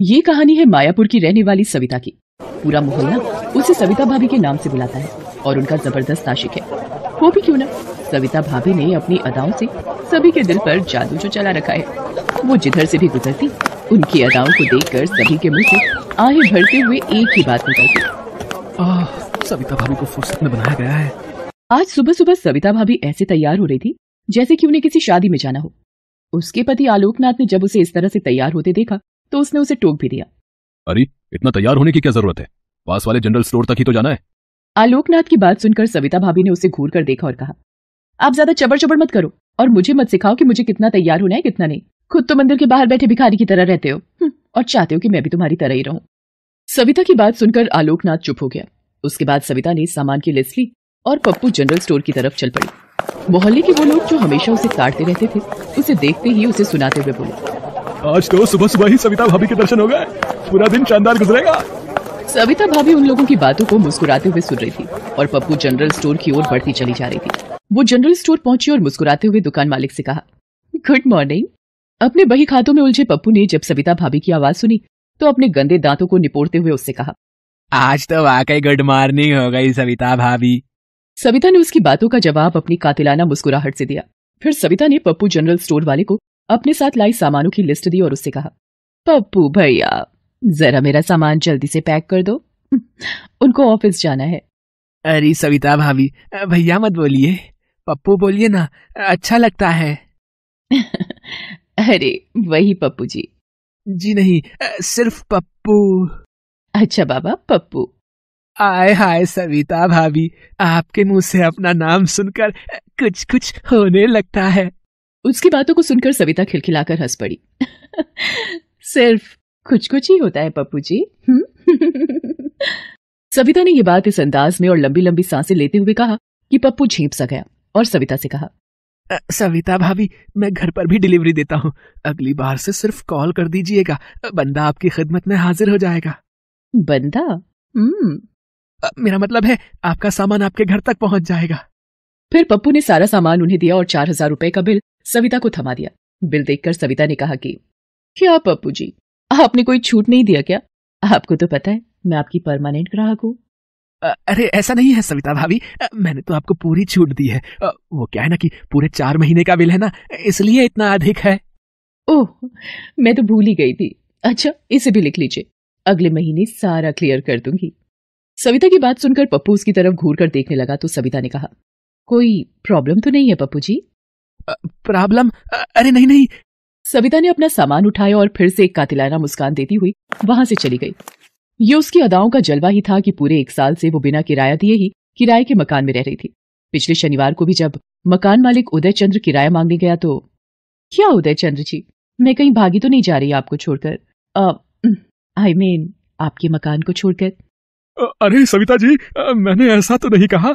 ये कहानी है मायापुर की रहने वाली सविता की। पूरा मोहल्ला उसे सविता भाभी के नाम से बुलाता है और उनका जबरदस्त आशिक है। वो भी क्यों ना, सविता भाभी ने अपनी अदाओं से सभी के दिल पर जादू जो चला रखा है। वो जिधर से भी गुजरती, उनकी अदाओं को देखकर सभी के मुंह से आहें भरते हुए एक ही बात निकलती, सविता भाभी को फुर्सत में बनाया गया है। आज सुबह सुबह सविता भाभी ऐसे तैयार हो रही थी जैसे कि उन्हें किसी शादी में जाना हो। उसके पति आलोकनाथ ने जब उसे इस तरह से तैयार होते देखा तो उसने उसे टोक भी दिया। अरे इतना तैयार होने की क्या जरूरत है, पास वाले जनरल स्टोर तक ही तो जाना है। आलोकनाथ की बात सुनकर सविता भाभी ने उसे घूर कर देखा और कहा, आप ज्यादा चबर चबर मत करो और मुझे मत सिखाओ कि मुझे कितना तैयार होना है कितना नहीं। खुद तो मंदिर के बाहर बैठे भिखारी की तरह रहते हो और चाहते हो कि मैं भी तुम्हारी तरह ही रहूं। सविता की बात सुनकर आलोकनाथ चुप हो गया। उसके बाद सविता ने सामान की लिस्ट ली और पप्पू जनरल स्टोर की तरफ चल पड़ी। मोहल्ले के वो लोग जो हमेशा उसे ताड़ते रहते थे, उसे देखते ही उसे सुनाते हुए बोले, आज तो सुबह सुबह ही सविता भाभी के दर्शन हो गए, पूरा दिन शानदार गुजरेगा। सविता भाभी उन लोगों की बातों को मुस्कुराते हुए सुन रही थी और पप्पू जनरल स्टोर की ओर बढ़ती चली जा रही थी। वो जनरल स्टोर पहुंची और मुस्कुराते हुए दुकान मालिक से कहा, गुड मॉर्निंग। अपने बही खातों में उलझे पप्पू ने जब सविता भाभी की आवाज सुनी तो अपने गंदे दांतों को निपोड़ते हुए उससे कहा, आज तो वाकई गुड मॉर्निंग हो गई सविता भाभी। सविता ने उसकी बातों का जवाब अपनी कातिलाना मुस्कुराहट से दिया। फिर सविता ने पप्पू जनरल स्टोर वाले को अपने साथ लाई सामानों की लिस्ट दी और उससे कहा, पप्पू भैया जरा मेरा सामान जल्दी से पैक कर दो, उनको ऑफिस जाना है। अरे सविता भाभी भैया मत बोलिए, पप्पू बोलिए ना, अच्छा लगता है। अरे वही पप्पू जी। जी नहीं, सिर्फ पप्पू। अच्छा बाबा पप्पू। आय हाय सविता भाभी, आपके मुंह से अपना नाम सुनकर कुछ कुछ होने लगता है। उसकी बातों को सुनकर सविता खिलखिलाकर हंस पड़ी। सिर्फ कुछ कुछ ही होता है पप्पू जी। सविता ने ये बात इस अंदाज में और लंबी लंबी सांसें लेते हुए कहा कि पप्पू झेंप सा गया और सविता से कहा, सविता भाभी मैं घर पर भी डिलीवरी देता हूँ, अगली बार से सिर्फ कॉल कर दीजिएगा, बंदा आपकी खिदमत में हाजिर हो जाएगा। बंदा? मेरा मतलब है आपका सामान आपके घर तक पहुंच जाएगा। फिर पप्पू ने सारा सामान उन्हें दिया और 4000 रुपए का बिल सविता को थमा दिया। बिल देखकर सविता ने कहा कि क्या पप्पू जी, आपने कोई छूट नहीं दिया क्या? आपको तो पता है मैं आपकी परमानेंट ग्राहक हूँ। अरे ऐसा नहीं है सविता भाभी, मैंने तो आपको पूरी छूट दी है। वो क्या है ना कि पूरे 4 महीने का बिल है ना, इसलिए इतना अधिक है। ओह मैं तो भूल ही गई थी। अच्छा इसे भी लिख लीजिए, अगले महीने सारा क्लियर कर दूंगी। सविता की बात सुनकर पप्पू उसकी तरफ घूर कर देखने लगा तो सविता ने कहा, कोई प्रॉब्लम तो नहीं है पप्पू जी? प्रॉब्लम? अरे नहीं नहीं। सविता ने अपना सामान उठाया और फिर से एक कातिलाना मुस्कान देती हुई वहां से चली गई। ये उसकी अदाओं का जलवा ही था कि पूरे 1 साल से वो बिना किराया दिए ही किराए के मकान में रह रही थी। पिछले शनिवार को भी जब मकान मालिक उदय चंद्र किराया मांगने गया तो, क्या उदय चंद्र जी, मैं कहीं भागी तो नहीं जा रही आपको छोड़कर? आई मीन आपके मकान को छोड़कर? अरे सविता जी, मैंने ऐसा तो नहीं कहा,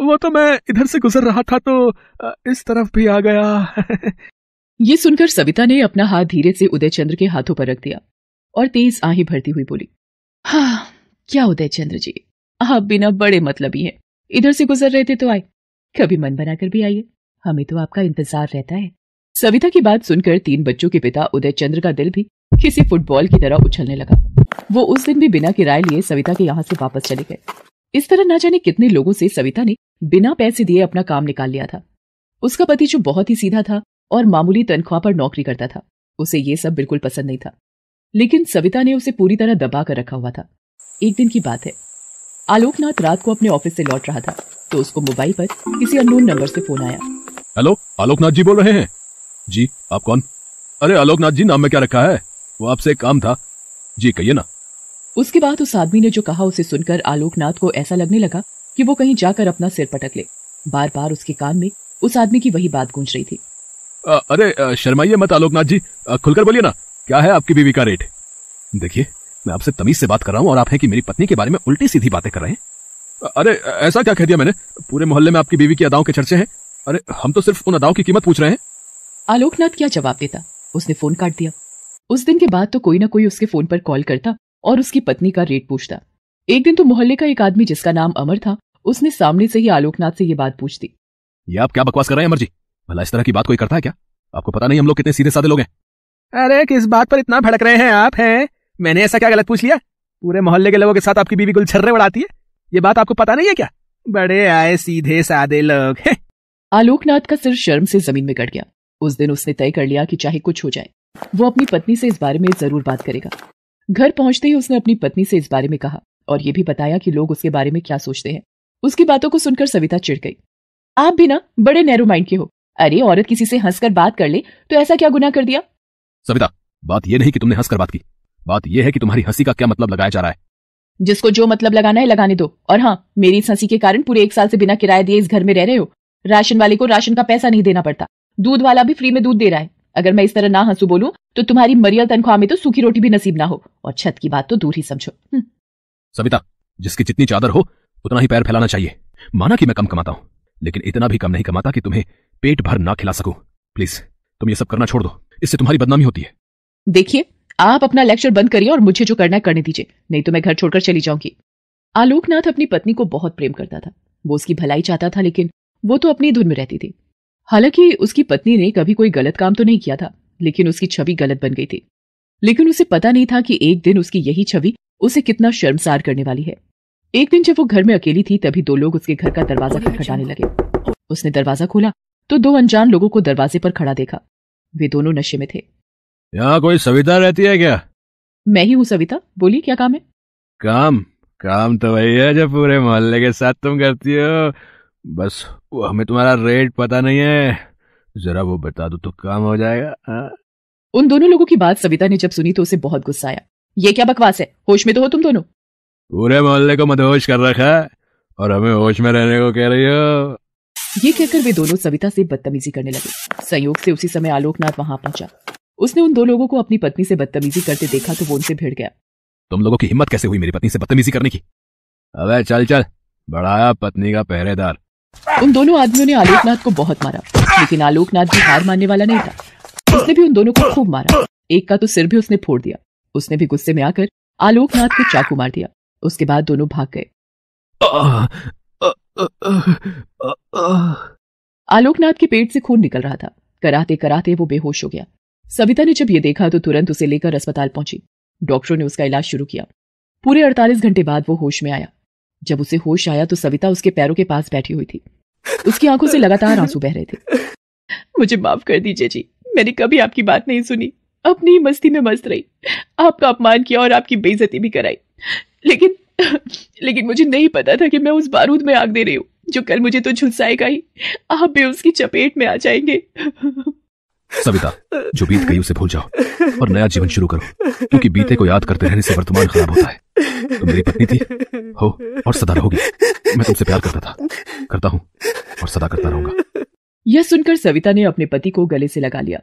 वो तो मैं इधर से गुजर रहा था तो इस तरफ भी आ गया। ये सुनकर सविता ने अपना हाथ धीरे से उदय चंद्र के हाथों पर रख दिया और तेज आहें भरती हुई बोली, हाँ क्या उदय चंद्र जी, आप बिना बड़े मतलबी हैं, इधर से गुजर रहे थे तो आए, कभी मन बनाकर भी आइए, हमें तो आपका इंतजार रहता है। सविता की बात सुनकर 3 बच्चों के पिता उदय चंद्र का दिल भी किसी फुटबॉल की तरह उछलने लगा। वो उस दिन भी बिना किराए लिए सविता के यहाँ से वापस चले गए। इस तरह ना जाने कितने लोगों से सविता ने बिना पैसे दिए अपना काम निकाल लिया था। उसका पति जो बहुत ही सीधा था और मामूली तनख्वाह पर नौकरी करता था, उसे ये सब बिल्कुल पसंद नहीं था, लेकिन सविता ने उसे पूरी तरह दबा कर रखा हुआ था। एक दिन की बात है, आलोकनाथ रात को अपने ऑफिस से लौट रहा था तो उसको मोबाइल पर किसी अननोन नंबर से फोन आया। हेलो, आलोकनाथ जी बोल रहे हैं? जी, आप कौन? अरे आलोकनाथ जी, नाम में क्या रखा है? वो आपसे एक काम था। जी कहिए ना। उसके बाद उस आदमी ने जो कहा उसे सुनकर आलोकनाथ को ऐसा लगने लगा कि वो कहीं जाकर अपना सिर पटक ले। बार बार उसके कान में उस आदमी की वही बात गूंज रही थी। अरे शर्माइए मत आलोकनाथ जी, खुलकर बोलिए ना, क्या है आपकी बीवी का रेट? देखिए मैं आपसे तमीज से बात कर रहा हूँ और आप हैं कि मेरी पत्नी के बारे में उल्टी सीधी बातें कर रहे हैं। अरे ऐसा क्या कह दिया मैंने? पूरे मोहल्ले में आपकी बीवी की अदाओं के चर्चे हैं। अरे हम तो सिर्फ उन अदाओं की कीमत पूछ रहे हैं। आलोकनाथ क्या जवाब देता, उसने फोन काट दिया। उस दिन के बाद तो कोई ना कोई उसके फोन पर कॉल करता और उसकी पत्नी का रेट पूछता। एक दिन तो मोहल्ले का एक आदमी जिसका नाम अमर था, उसने सामने से ही आलोकनाथ से ये बात पूछ दी। ये आप क्या बकवास कर रहे हैं अमर जी? भला इस तरह की बात कोई करता है क्या? आपको पता नहीं हम लोग कितने सीधे साधे लोग हैं। अरे किस बात पर इतना भड़क रहे हैं आप? हैं मैंने ऐसा क्या गलत पूछ लिया? पूरे मोहल्ले के लोगों के साथ आपकी बीवी गुलछर्रे उड़ाती है, ये बात आपको पता नहीं है क्या? बड़े आए सीधे सादे लोग। आलोकनाथ का सिर शर्म से जमीन में गड़ गया। उस दिन उसने तय कर लिया कि चाहे कुछ हो जाए वो अपनी पत्नी से इस बारे में जरूर बात करेगा। घर पहुंचते ही उसने अपनी पत्नी से इस बारे में कहा और ये भी बताया कि लोग उसके बारे में क्या सोचते हैं। उसकी बातों को सुनकर सविता चिढ़ गई। आप भी ना बड़े नैरो माइंड के हो। अरे औरत किसी से हंसकर बात कर ले तो ऐसा क्या गुनाह कर दिया? सविता, बात यह नहीं कि तुमने हंसकर बात की, बात यह है कि तुम्हारी हंसी का क्या मतलब लगाया जा रहा है। जिसको जो मतलब लगाना है लगाने दो। और हाँ, मेरी इस हंसी के कारण पूरे 1 साल से बिना किराया दिए इस घर में रह रहे हो। राशन वाले को राशन का पैसा नहीं देना पड़ता, दूध वाला भी फ्री में दूध दे रहा है। अगर मैं इस तरह ना हंसू बोलूं तो तुम्हारी मरियल तनख्वाह में तो सूखी रोटी भी नसीब ना हो, और छत की बात तो दूर ही समझो। सविता, जिसकी जितनी चादर हो उतना ही पैर फैलाना चाहिए। माना कि मैं कम कमाता हूं, लेकिन इतना भी कम नहीं कमाता कि तुम्हें पेट भर ना खिला सकूं। प्लीज तुम ये सब करना छोड़ दो, इससे तुम्हारी बदनामी होती है। देखिए, आप अपना लेक्चर बंद करिए और मुझे जो करना है करने दीजिए, नहीं तो मैं घर छोड़कर चली जाऊंगी। आलोकनाथ अपनी पत्नी को बहुत प्रेम करता था, वो उसकी भलाई चाहता था, लेकिन वो तो अपनी धुन में रहती थी। हालांकि उसकी पत्नी ने कभी कोई गलत काम तो नहीं किया था, लेकिन उसकी छवि गलत बन गई थी। लेकिन उसे पता नहीं था कि एक दिन उसकी यही छवि उसे कितना शर्मसार करने वाली है। एक दिन जब वो घर में अकेली थी तभी 2 लोग उसके घर का दरवाजा खटखटाने लगे। उसने दरवाजा खोला तो 2 अनजान लोगों को दरवाजे पर खड़ा देखा। वे दोनों नशे में थे। यहाँ कोई सविता रहती है क्या? मैं ही हूँ सविता, बोलिए क्या काम है? काम तो वही है जो पूरे मोहल्ले के साथ तुम करती हो, बस वो हमें तुम्हारा रेट पता नहीं है, जरा वो बता दो तो काम हो जाएगा। उन दोनों लोगों की बात सविता ने जब सुनी तो उसे बहुत गुस्सा आया। ये क्या बकवास है? होश में तो हो तुम दोनों? पूरे मोहल्ले को मदहोश कर रखा है और हमें होश में रहने को कह रही हो। ये कहकर वे दोनों सविता से बदतमीजी करने लगे। संयोग से उसी समय आलोकनाथ वहां पहुंचा। उसने उन 2 लोगों को अपनी पत्नी से बदतमीजी करते देखा तो वो उनसे भिड़ गया। तुम लोगों की हिम्मत कैसे हुई मेरी पत्नी से बदतमीजी करने की? अबे चल चल, बढ़ाया पत्नी का पहरेदार। उन दोनों आदमियों ने आलोकनाथ को बहुत मारा, लेकिन आलोकनाथ भी हार मानने वाला नहीं था। उसने भी उन दोनों को खूब मारा। एक का तो सिर भी उसने फोड़ दिया। उसने भी गुस्से में आकर आलोकनाथ को चाकू मार दिया। उसके बाद दोनों भाग गए। आलोकनाथ के पेट से खून निकल रहा था। कराते कराते वो बेहोश हो गया। सविता ने जब ये देखा तो तुरंत उसे लेकर अस्पताल पहुंची। डॉक्टरों ने उसका इलाज शुरू किया। पूरे 48 घंटे बाद वो होश में आया। जब उसे होश आया तो सविता उसके पैरों के पास बैठी हुई थी। उसकी आंखों से लगातार आंसू बह रहे थे। मुझे माफ कर दीजिए जी, मैंने कभी आपकी बात नहीं सुनी, अपनी मस्ती में मस्त रही, आपका अपमान किया और आपकी बेइज्जती भी कराई। लेकिन मुझे नहीं पता था कि मैं उस बारूद में आग दे रही हूँ जो कल मुझे तो झुलसाएगा ही। आप भी उसकी चपेट में आ जाएंगे। सविता, जो बीत गई उसे भूल जाओ और नया जीवन शुरू करो, क्योंकि बीते को याद करते रहने से वर्तमान खराब होता है। तुम मेरी पत्नी थी, हो और सदा रहोगी। मैं तुमसे प्यार करता था, करता हूं और सदा करता रहूंगा। यह सुनकर सविता ने अपने पति को गले से लगा लिया